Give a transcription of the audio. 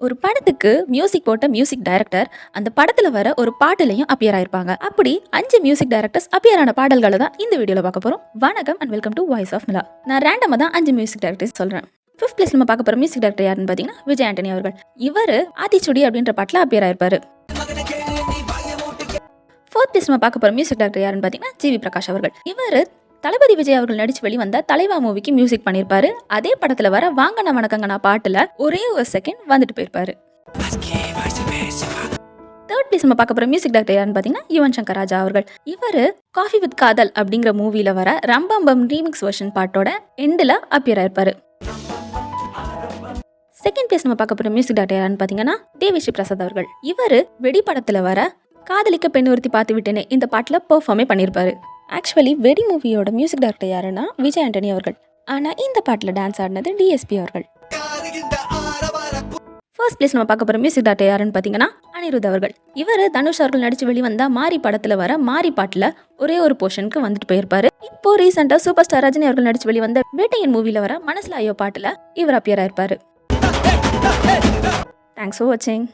ஒரு படத்துக்கு மியூசிக் போட்ட மியூசிக் டைரக்டர் அந்த படத்துல வர ஒரு பாட்டுலையும் அப்பியர் ஆயிருப்பாங்க. அப்படி 5 மியூசிக் டைரக்டர்ஸ் அப்பியர் ஆன பாடல்களை தான் இந்த வீடியோல பார்க்க போறோம். வணக்கம் and welcome to voice of Mila. நான் ரேண்டமா தான் 5 மியூசிக் டைரக்டர்ஸ் சொல்றேன். 5th பிளேஸ் நம்ம பார்க்க போற மியூசிக் டைரக்டர் யாருன்னு பாத்தீங்கன்னா விஜய் ஆண்டனி அவர்கள். இவர் ஆதிச்சுடி அப்படின்ற பாட்டுல அப்பியர் ஆயிருப்பாரு. 4th பிளேஸ் நம்ம பார்க்க போற மியூசிக் டைரக்டர் யாருன்னு பாத்தீங்கன்னா ஜிவி பிரகாஷ் அவர்கள். இவர் தளபதி விஜய் அவர்கள் நடிச்சு வெளிவந்த தலைவா மூவிக்கு மியூசிக் பண்ணியிருப்பாரு. அதே படத்துல வர வாங்கண்ணா வணக்கங்கண்ணா பாட்டுல ஒரே ஒரு செகண்ட் வந்துட்டு போயிருப்பாரு. 3rd பிளேஸ் நம்ம பார்க்க போற மியூசிக் டைரக்டர் யாருன்னு பாத்தீங்கன்னா யுவன் சங்கர் ராஜா அவர்கள். இவர் காஃபி வித் காதல் அப்படிங்கிற மூவில வர ரம்பம்பம் ரீமிக்ஸ் வெர்ஷன் பாட்டோட எண்டில் அப்பியர் ஆயிருப்பாரு. 2nd பிளேஸ் நம்ம பார்க்க போற மியூசிக் டைரக்டர் யாருன்னு பாத்தீங்கன்னா தேவிஸ்ரீ பிரசாத் அவர்கள். இவர் வெடி படத்துல வர காதலிக்க பெண் ஒருத்தி பார்த்து விட்டேனே இந்த பாட்டுல பெர்ஃபார்மே பண்ணியிருப்பாரு. ஆக்சுவலி வெடி மூவியோட மியூசிக் டைரக்டர் யாருன்னா விஜய் ஆண்டனி அவர்கள். ஆனால் இந்த பாட்டில் டான்ஸ் ஆடினது டிஎஸ்பி அவர்கள். 1st பிளேஸ் நம்ம பார்க்க போகிற மியூசிக் டைரக்டர் யாருன்னு பார்த்தீங்கன்னா அனிருத் அவர்கள். இவர் தனுஷ் அவர்கள் நடிச்சு வெளிவந்தா மாரி படத்தில் வர மாரி பாட்டில் ஒரே ஒரு போர்ஷனுக்கு வந்துட்டு போயிருப்பாரு. இப்போ ரீசெண்டாக சூப்பர் ஸ்டார் ரஜினி அவர்கள் நடிச்சு வெளிவந்த வேட்டையன் மூவியில் வர மனசுல ஐயோ பாட்டில் இவர் அப்பியர் ஆயிருப்பாரு. தேங்க்ஸ் ஃபார் வாட்சிங்.